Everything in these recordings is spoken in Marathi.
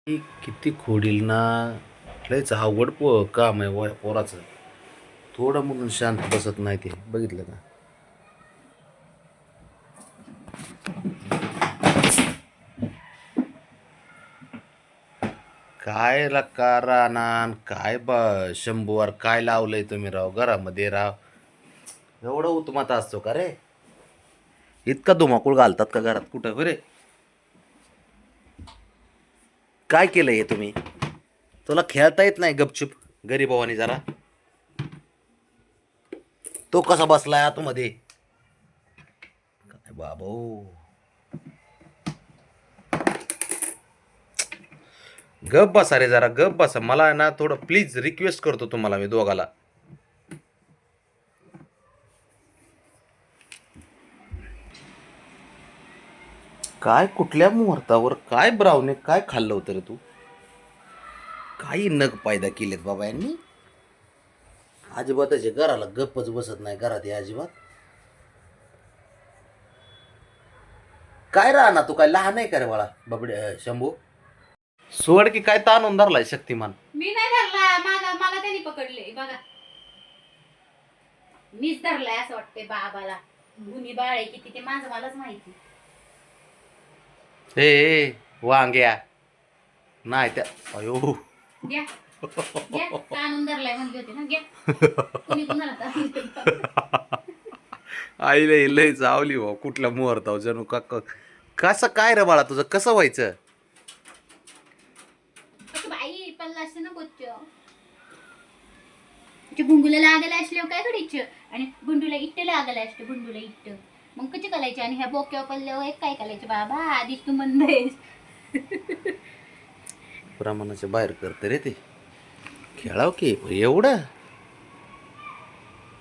किती खोडील ना. लयच अवघड काम आहे पोराचं. थोडं म्हणून शांत बसत नाही ते, बघितलं का? काय लका रानान काय शंभूवर काय लावलंय तुम्ही राव घरामध्ये राव. एवढं उत्मात असतो का रे? इतका धुमाकूळ घालतात का घरात कुठं हो रे? काय केलंय हे तुम्ही? तुला खेळता येत नाही गपचूप गरीबावानी जरा? तो कसा बसलाय आतमध्ये? काय बाबो. गप बसा रे, जरा गप बसा. मला आहे ना थोडं प्लीज रिक्वेस्ट करतो तुम्हाला मी दोघाला. काय कुठल्या मुहूर्तावर काय ब्राऊने काय खाल्लं होतं रे तू? काही नग पैदा केलेत बाबा यांनी. अजिबातच घराला गप्पच बसत नाही घरात हे अजिबात. काय राहणार तू? काय लहान आहे का रे बाळा बाबडे शंभू? सोड की काय ताणून धरलाय शक्तिमान? मी नाही धरला, मला त्यांनी पकडले बघा. मीच धरलाय असं वाटतंय बाबाला. गुन्ही बाळ आहे किती ते माझं मलाच माहिती. ए वांग्या नाही त्या. अयो घ्या घ्या, ताणून धरलाय म्हणली होती ना, घ्या. कुणी कुणाला ताणून आईला लय चावली भाऊ कुठल्या मुहूर्तावर जणू का कसं काय रे बाळा तुझं कसं व्हायचं? बाई पल्ला असते ना बोच्च गुंडूला लागायला असल्यावर काय करायचं? आणि गुंडूला इट्ट लागायला असतं, गुंडूला इट्ट मग कशी करायचे? आणि ह्या बोक्यावर पल्ल्यावर एक काय करायचं? बाबा आधीच तू मंद आहेस. प्रमाणाच्या बाहेर करते रे ते. खेळाव की एवढं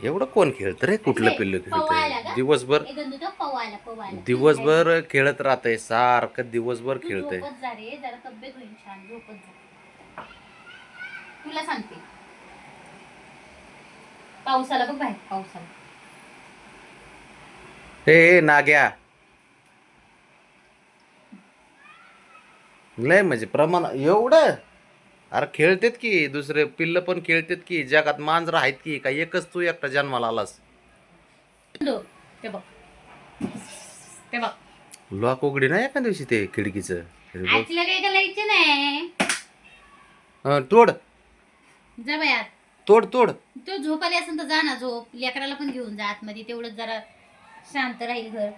एवढं कोण खेळतं रे? कुठलं पिल्लू खेळतंय दिवसभर? दिवसभर खेळत राहतंय सारखं, दिवसभर खेळतंय. जरा तब्येत होईल छान, झोपत जा. तुला सांगते पावसाला बघ बाहेर, पावसाला. हे नाग्या लय म्हणजे प्रमाण एवढं. अरे खेळतेत की दुसरे पिल्ल पण खेळतेत की. जगात मांजर आहेत की काय एकच तू एकटा जन्माला आलास? ते बघ ते बघ लॉक उघडी नाही एका दिवशी ते खिडकीचं. आजला काही करायचं नाही. तोड जा बायात, तोड तोड. तो झोपाली असेल तर जा ना, झोप. लेकराला पण घेऊन जा आतमध्ये, तेवढंच जरा शांत राहील घर.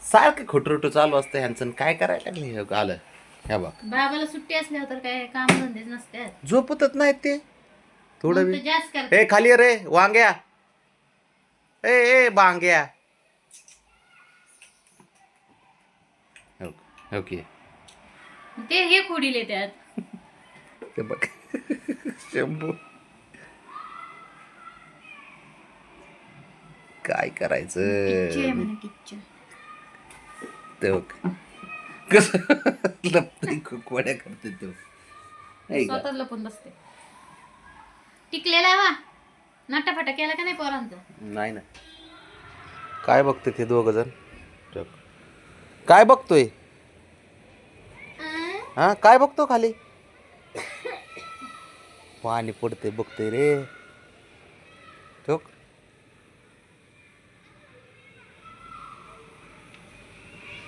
सारखं खोटरोट चालू असतं ह्यांचं. काय करायला लागले आलं ह्या बघ. बाबाला सुट्टी असल्यावर तर काय काम धंदेच नसतात. झोपतच नाहीत ते थोडं मग बी. तर जास्त करतात. ए खाली ये रे वांग्या. ए ए बांग्या. ओके ते हे खोडीले त्यात. ते बघ शंभू काय करायचं ते बघ कसं लपतंय कोड्या करते तो. स्वतःच लपून बसते. टिकलेला वा नाटाफाटा केला का नाही पोरांचा? नाही ना. काय बघते ते दोघ जण? काय बघतोय? हा काय बघतो खाली? पाणी पडते बघतोय रे. ठोक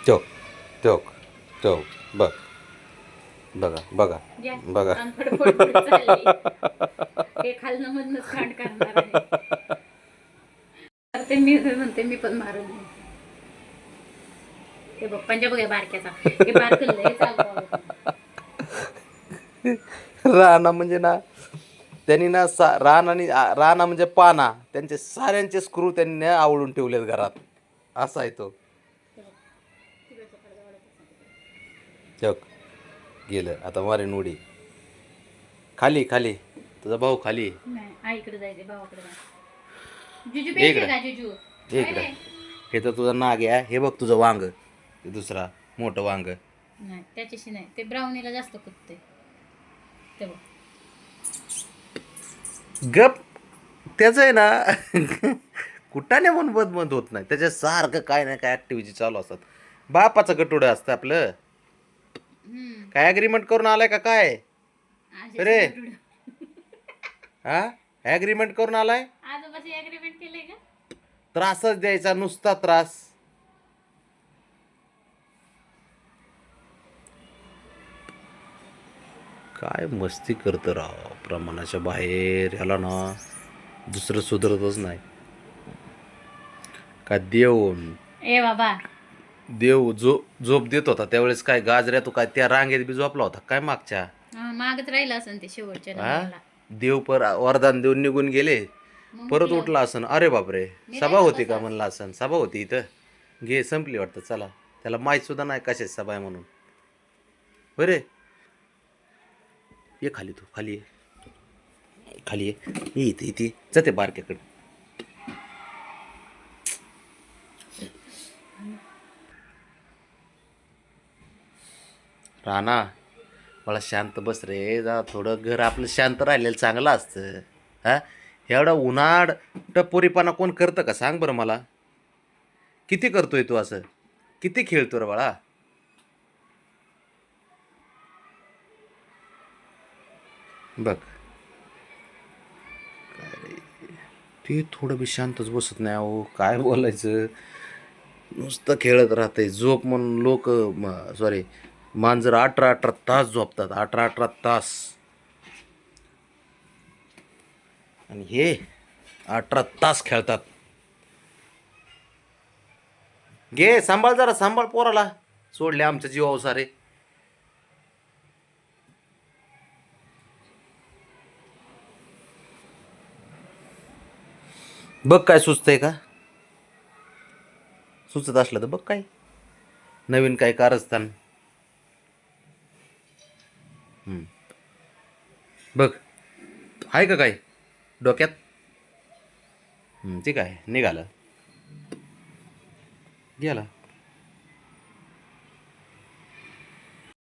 ठोक ठोक ठोक. बघ बघा बघा बघा. हे खालनं मधनच कांड करणार आहे. ते मी म्हणते मी पण मारून. ते बघ पंजा बघ बारक्याचा. हे बारकं लय चालतं. राणा म्हणजे ना त्यांनी ना राणा म्हणजे पाना. त्यांचे साऱ्यांचे स्क्रू त्यांनी आवळून ठेवलेत घरात. असा आहे तो. चक गेलं आता मारे उडी. खाली खाली तुझा भाऊ खाली. आईकडे जायचं भावाकडे जायचं. जुजू पेटे का जुजू? इकडे हे तर तुझं नाग आहे. हे बघ तुझं वांग, दुसरा मोठं वांग. नाही त्याच्याशी नाही, ते ब्राउनीला जास्त कुदते. ते बघ गप. त्याच आहे ना कुठाने म्हणून बंद होत नाही. त्याच्या सारखं काय ना काय ऍक्टिव्हिटी चालू असतात. बापाचं गटोडं असतं आपलं. काय ॲग्रीमेंट करून आलाय का काय रे? हा ॲग्रीमेंट करून आलाय? आजोबाची अग्रीमेंट केलंय का? त्रासच द्यायचा, नुसता त्रास. काय मस्ती करतं राव, प्रमाणाच्या बाहेर. ह्याला ना दुसरं सुधरतच नाही. काय ए बाबा देव झोप देत होता त्यावेळेस काय गाजऱ्या तू काय त्या रांगेत बी झोपला होता काय मागच्या? मागत राहिलं असं ते शेवटच्या हा नंबरला. देव वरदान देऊन निघून गेले, मग परत म्हटलं, उठला असन. अरे बापरे, मी सभा राहिलो होती का तसाच. म्हणला असन. सभा होती इथं, घे संपली वाटतं. चला, त्याला माहीत सुद्धा नाही कशाची सभा आहे म्हणून. बरे ये खाली, तू खाली ये, खाली ये इथे इथे जाते बारक्याकडे. राणा मला शांत बस रे, जा थोडं घर आपलं शांत राहिलेलं चांगलं असतं. हा एवढा उन्हाळ टपोरीपणा कोण करतं का सांग बरं मला? किती करतोय तू असं? किती खेळतो रे बाळा? बघ ते थोडं बी शांतच बसत नाही. अहो काय बोलायचं, नुसतं खेळत राहतंय. झोप म्हणून लोक, सॉरी, मांजर 18-18 तास झोपतात, 18-18 तास. आणि हे 18 तास खेळतात. घे सांभाळ, जरा सांभाळ पोराला, सोडले आमच्या जीवावर सारे. बघ काय सुचतंय का? सुचत असलं तर बघ काय नवीन काय कारस्थान. बघ आहे का काय डोक्यात? ठीक आहे, निघालं गेला.